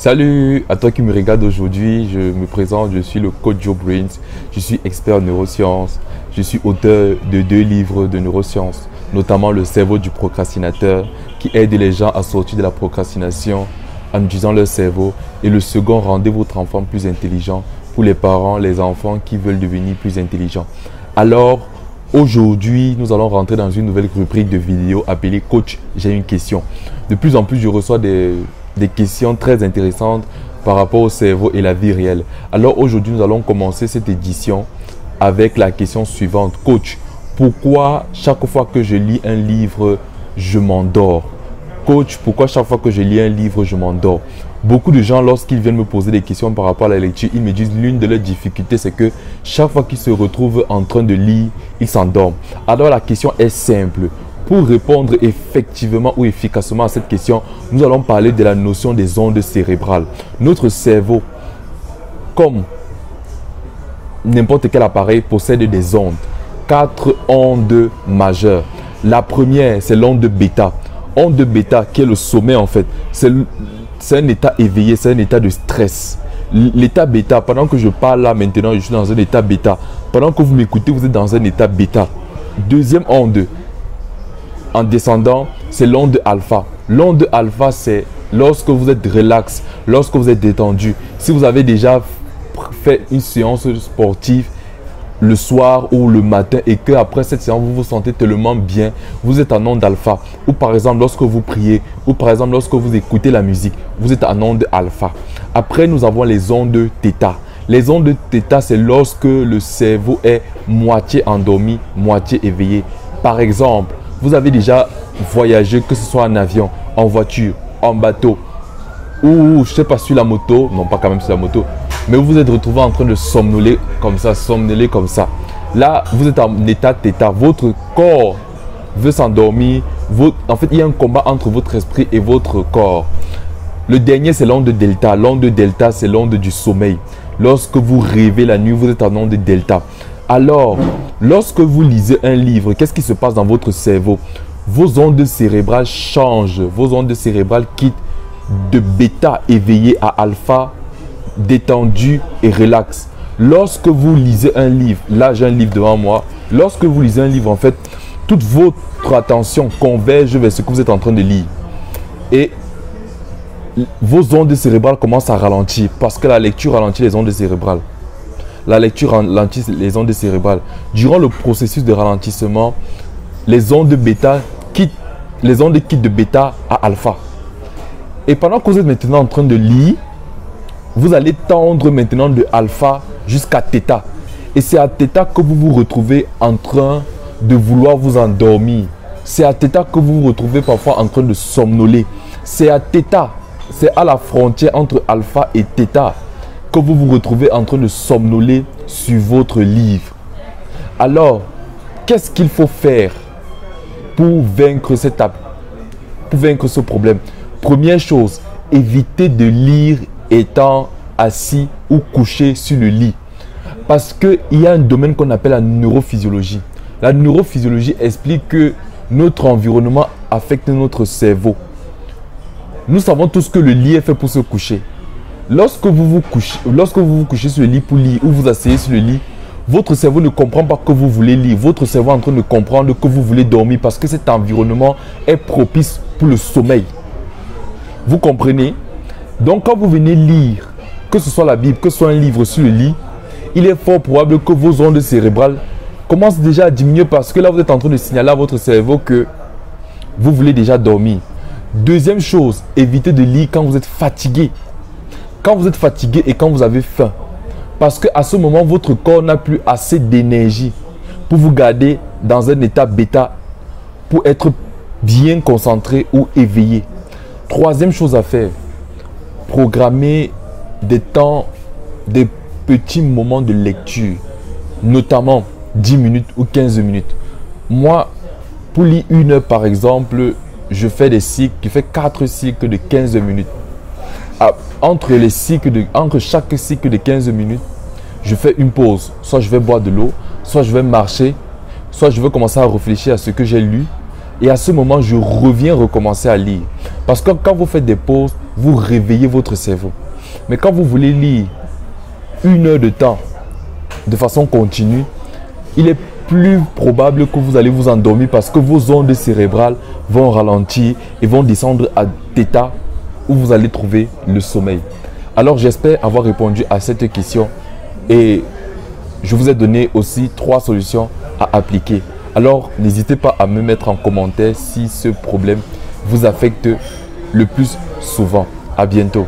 Salut à toi qui me regarde aujourd'hui, je me présente, je suis le coach Joe Brains, je suis expert en neurosciences, je suis auteur de 2 livres de neurosciences, notamment Le cerveau du procrastinateur qui aide les gens à sortir de la procrastination en utilisant leur cerveau, et le second, Rendez votre enfant plus intelligent, pour les parents, les enfants qui veulent devenir plus intelligents. Alors, aujourd'hui, nous allons rentrer dans une nouvelle rubrique de vidéos appelée Coach, j'ai une question. De plus en plus, je reçois des questions très intéressantes par rapport au cerveau et la vie réelle. Alors aujourd'hui, nous allons commencer cette édition avec la question suivante. Coach, pourquoi chaque fois que je lis un livre, je m'endors? Coach, pourquoi chaque fois que je lis un livre, je m'endors? Beaucoup de gens, lorsqu'ils viennent me poser des questions par rapport à la lecture, ils me disent l'une de leurs difficultés, c'est que chaque fois qu'ils se retrouvent en train de lire, ils s'endorment. Alors la question est simple. Pour répondre effectivement ou efficacement à cette question, nous allons parler de la notion des ondes cérébrales. Notre cerveau, comme n'importe quel appareil, possède des ondes. 4 ondes majeures. La première, c'est l'onde bêta. Onde bêta, qui est le sommeil en fait. C'est un état éveillé, c'est un état de stress. L'état bêta, pendant que je parle là maintenant, je suis dans un état bêta. Pendant que vous m'écoutez, vous êtes dans un état bêta. Deuxième onde, en descendant, c'est l'onde alpha. L'onde alpha, c'est lorsque vous êtes relax, lorsque vous êtes détendu. Si vous avez déjà fait une séance sportive le soir ou le matin et que après cette séance, vous vous sentez tellement bien, vous êtes en onde alpha. Ou par exemple, lorsque vous priez, ou par exemple, lorsque vous écoutez la musique, vous êtes en onde alpha. Après, nous avons les ondes θ. Les ondes θ, c'est lorsque le cerveau est moitié endormi, moitié éveillé. Par exemple, vous avez déjà voyagé, que ce soit en avion, en voiture, en bateau, ou je ne sais pas, sur la moto, non pas quand même sur la moto, mais vous vous êtes retrouvé en train de somnoler comme ça, Là, vous êtes en état θ, votre corps veut s'endormir, en fait, il y a un combat entre votre esprit et votre corps. Le dernier, c'est l'onde delta. L'onde delta, c'est l'onde du sommeil. Lorsque vous rêvez la nuit, vous êtes en onde delta. Alors, lorsque vous lisez un livre, qu'est-ce qui se passe dans votre cerveau? Vos ondes cérébrales changent. Vos ondes cérébrales quittent de bêta éveillé à alpha détendu et relax. Lorsque vous lisez un livre, là j'ai un livre devant moi, lorsque vous lisez un livre, en fait, toute votre attention converge vers ce que vous êtes en train de lire. Et vos ondes cérébrales commencent à ralentir parce que la lecture ralentit les ondes cérébrales. La lecture ralentit les ondes cérébrales. Durant le processus de ralentissement, les ondes quittent de bêta à alpha. Et pendant que vous êtes maintenant en train de lire, vous allez tendre maintenant de alpha jusqu'à θ. Et c'est à θ que vous vous retrouvez en train de vouloir vous endormir. C'est à θ que vous vous retrouvez parfois en train de somnoler. C'est à θ, c'est à la frontière entre alpha et θ que vous vous retrouvez en train de somnoler sur votre livre. Alors, qu'est-ce qu'il faut faire pour vaincre ce problème? Première chose, évitez de lire étant assis ou couché sur le lit. Parce qu'il y a un domaine qu'on appelle la neurophysiologie. La neurophysiologie explique que notre environnement affecte notre cerveau. Nous savons tous que le lit est fait pour se coucher. Lorsque vous vous couchez sur le lit pour lire ou vous asseyez sur le lit, votre cerveau ne comprend pas que vous voulez lire. Votre cerveau est en train de comprendre que vous voulez dormir parce que cet environnement est propice pour le sommeil. Vous comprenez? Donc quand vous venez lire, que ce soit la Bible, que ce soit un livre sur le lit, il est fort probable que vos ondes cérébrales commencent déjà à diminuer parce que là vous êtes en train de signaler à votre cerveau que vous voulez déjà dormir. Deuxième chose, évitez de lire quand vous êtes fatigué. Quand vous êtes fatigué et quand vous avez faim. Parce qu'à ce moment, votre corps n'a plus assez d'énergie pour vous garder dans un état bêta, pour être bien concentré ou éveillé. Troisième chose à faire, programmer des petits moments de lecture, notamment 10 minutes ou 15 minutes. Moi, pour lire 1 heure par exemple, je fais 4 cycles de 15 minutes. Entre chaque cycle de 15 minutes, je fais une pause. Soit je vais boire de l'eau, soit je vais marcher, soit je vais commencer à réfléchir à ce que j'ai lu. Et à ce moment, je reviens recommencer à lire. Parce que quand vous faites des pauses, vous réveillez votre cerveau. Mais quand vous voulez lire 1 heure de temps de façon continue, il est plus probable que vous allez vous endormir parce que vos ondes cérébrales vont ralentir et vont descendre à d'état où vous allez trouver le sommeil. Alors j'espère avoir répondu à cette question et je vous ai donné aussi 3 solutions à appliquer. Alors n'hésitez pas à me mettre en commentaire si ce problème vous affecte le plus souvent. À bientôt.